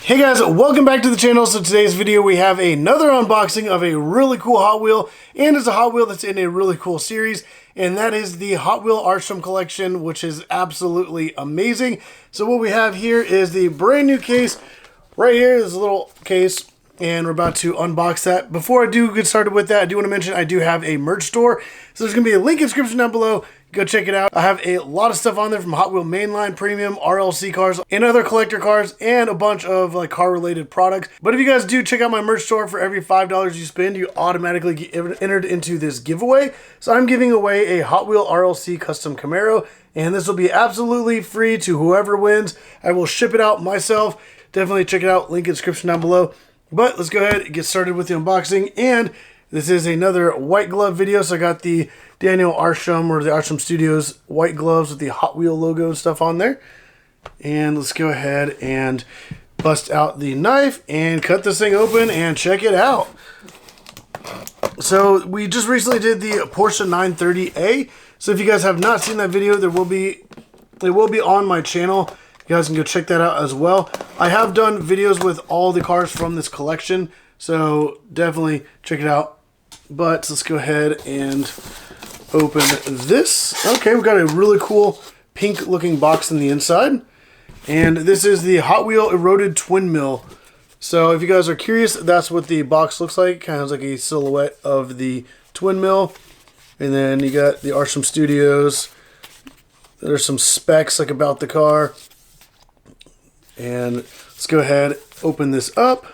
Hey guys, welcome back to the channel. So today's video we have another unboxing of a really cool Hot Wheel, and it's a Hot Wheel that's in a really cool series, and that is the Hot Wheel Arsham collection, which is absolutely amazing. So what we have here is the brand new case. Right here is a little case, and we're about to unbox that. Before I do get started with that, I do want to mention I do have a merch store, so there's going to be a link in the description down below. Go check it out. I have a lot of stuff on there from Hot Wheel mainline, premium, RLC cars, and other collector cars, and a bunch of like car-related products. But if you guys do check out my merch store, for every $5 you spend, you automatically get entered into this giveaway. So I'm giving away a Hot Wheel RLC custom Camaro, and this will be absolutely free to whoever wins. I will ship it out myself. Definitely check it out. Link in the description down below. But let's go ahead and get started with the unboxing. And this is another white glove video. So I got the Daniel Arsham, or the Arsham Studios white gloves with the Hot Wheel logo and stuff on there. And let's go ahead and bust out the knife and cut this thing open and check it out. So we just recently did the Porsche 930A. So if you guys have not seen that video, it will be on my channel. You guys can go check that out as well. I have done videos with all the cars from this collection, so definitely check it out. But let's go ahead and open this. Okay, we've got a really cool pink looking box in the inside. And this is the Hot Wheel Eroded Twin Mill. So if you guys are curious, that's what the box looks like. Kind of like a silhouette of the Twin Mill. And then you got the Arsham Studios. There's some specs like about the car. And let's go ahead, open this up.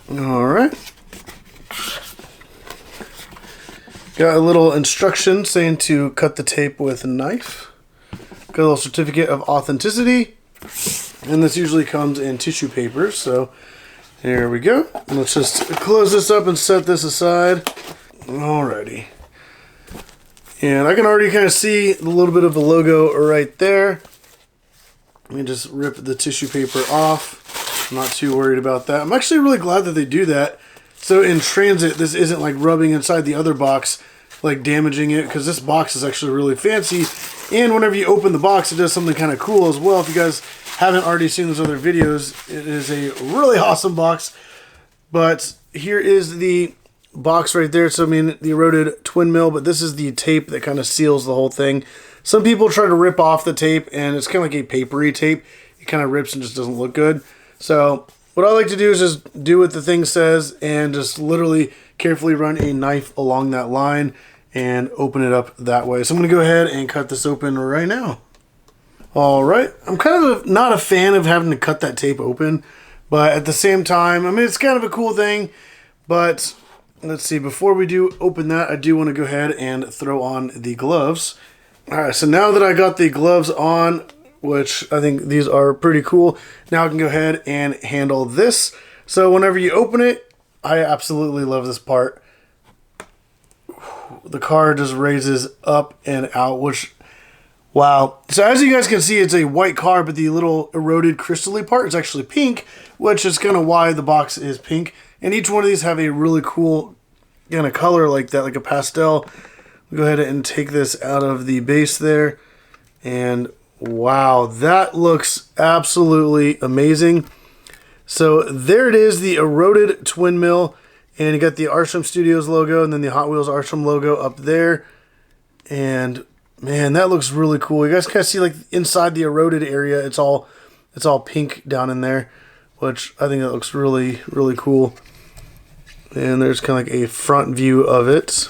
All right. Got a little instruction saying to cut the tape with a knife. Got a little certificate of authenticity. And this usually comes in tissue paper. So here we go. Let's just close this up and set this aside. Alrighty. And I can already kind of see a little bit of the logo right there. Let me just rip the tissue paper off. I'm not too worried about that. I'm actually really glad that they do that. So in transit, this isn't like rubbing inside the other box, like damaging it, because this box is actually really fancy. And whenever you open the box, it does something kind of cool as well. If you guys haven't already seen those other videos, it is a really awesome box. But here is the box right there. So I mean, the Eroded Twin Mill, but this is the tape that kind of seals the whole thing. Some people try to rip off the tape, and it's kind of like a papery tape. It kind of rips and just doesn't look good. So what I like to do is just do what the thing says and just literally carefully run a knife along that line and open it up that way. So I'm going to go ahead and cut this open right now. All right. I'm kind of not a fan of having to cut that tape open, but at the same time, I mean, it's kind of a cool thing. But let's see, before we do open that, I do want to go ahead and throw on the gloves. All right, so now that I got the gloves on, which I think these are pretty cool, now I can go ahead and handle this. So whenever you open it, I absolutely love this part. The car just raises up and out, which, wow. So as you guys can see, it's a white car, but the little eroded crystally part is actually pink, which is kind of why the box is pink. And each one of these have a really cool kind of color like that, like a pastel. We'll go ahead and take this out of the base there. And wow, that looks absolutely amazing. So there it is, the Eroded Twin Mill. And you got the Arsham Studios logo and then the Hot Wheels Arsham logo up there. And man, that looks really cool. You guys kind of see like inside the eroded area, it's all pink down in there, which I think that looks really, really cool. And there's kind of like a front view of it.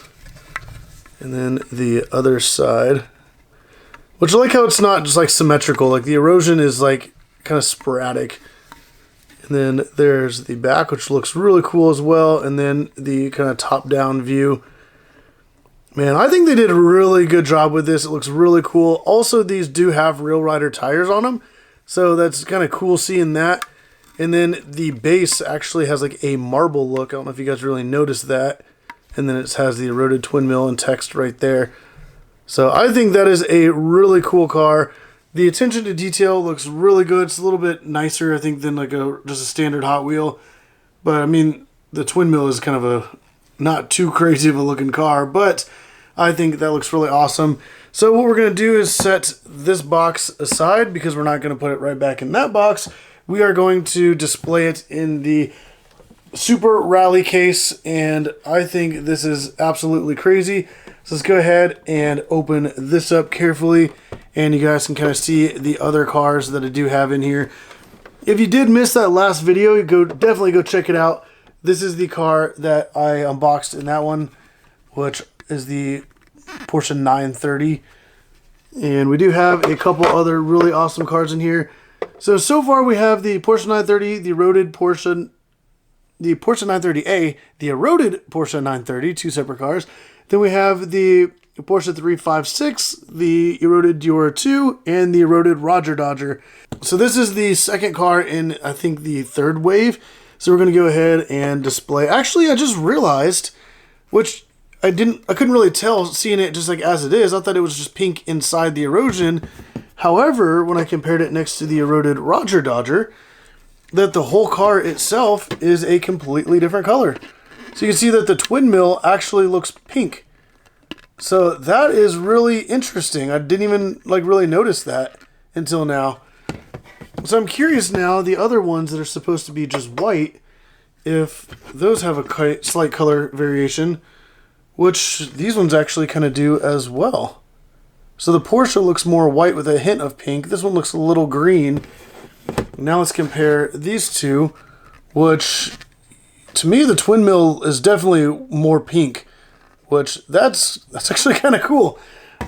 And then the other side, which I like how it's not just like symmetrical. Like the erosion is like kind of sporadic. And then there's the back, which looks really cool as well. And then the kind of top-down view. Man, I think they did a really good job with this. It looks really cool. Also, these do have Real Rider tires on them. So that's kind of cool seeing that. And then the base actually has like a marble look. I don't know if you guys really noticed that. And then it has the Eroded Twin Mill and text right there. So I think that is a really cool car. The attention to detail looks really good. It's a little bit nicer, I think, than like just a standard Hot Wheel. But I mean, the Twin Mill is kind of a not too crazy of a looking car, but I think that looks really awesome. So what we're going to do is set this box aside because we're not going to put it right back in that box. we are going to display it in the Super Rally Case, and I think this is absolutely crazy. So let's go ahead and open this up carefully, and you guys can kind of see the other cars that I do have in here. If you did miss that last video, definitely go check it out. This is the car that I unboxed in that one, which is the Porsche 930. And we do have a couple other really awesome cars in here. So far we have the Porsche 930, the Eroded Porsche, the Porsche 930A, the Eroded Porsche 930, two separate cars. Then we have the Porsche 356, the Eroded Deora II, and the Eroded Rodger Dodger. So this is the second car in, I think, the third wave. So we're going to go ahead and display. Actually, I just realized, which I couldn't really tell seeing it just like as it is. I thought it was just pink inside the erosion. However, when I compared it next to the Eroded Rodger Dodger, that the whole car itself is a completely different color. So you can see that the twin mill actually looks pink. So that is really interesting. I didn't even really notice that until now. So I'm curious now, the other ones that are supposed to be just white, if those have a slight color variation, which these ones actually kind of do as well. So the Porsche looks more white with a hint of pink. This one looks a little green. Now let's compare these two, which to me the twin mill is definitely more pink, which that's actually kind of cool.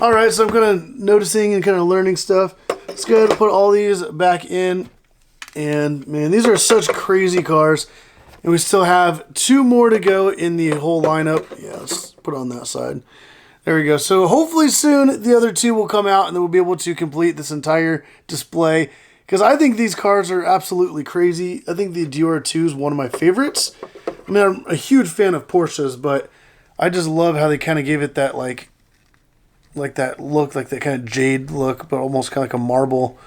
All right, so I'm kind of noticing and kind of learning stuff. Let's go ahead and put all these back in. And man, these are such crazy cars. And we still have two more to go in the whole lineup. Yeah, let's put it on that side. There we go. So hopefully soon the other two will come out and then we'll be able to complete this entire display. Because I think these cars are absolutely crazy. I think the Deora II is one of my favorites. I mean, I'm a huge fan of Porsches, but I just love how they kind of gave it that like that look, like that kind of jade look, but almost kind of like a marble.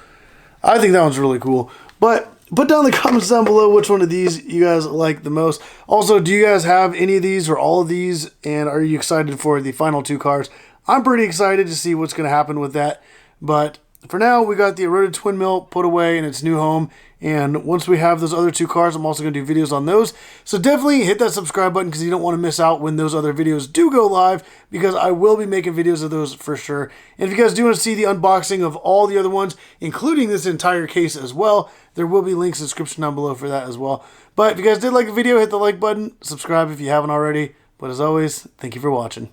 I think that one's really cool. But put down in the comments down below which one of these you guys like the most. Also, do you guys have any of these or all of these? And are you excited for the final two cars? I'm pretty excited to see what's going to happen with that. But for now, we got the Eroded Twin Mill put away in its new home. And once we have those other two cars, I'm also going to do videos on those. So definitely hit that subscribe button because you don't want to miss out when those other videos do go live, because I will be making videos of those for sure. And if you guys do want to see the unboxing of all the other ones, including this entire case as well, there will be links in the description down below for that as well. But if you guys did like the video, hit the like button, subscribe if you haven't already. But as always, thank you for watching.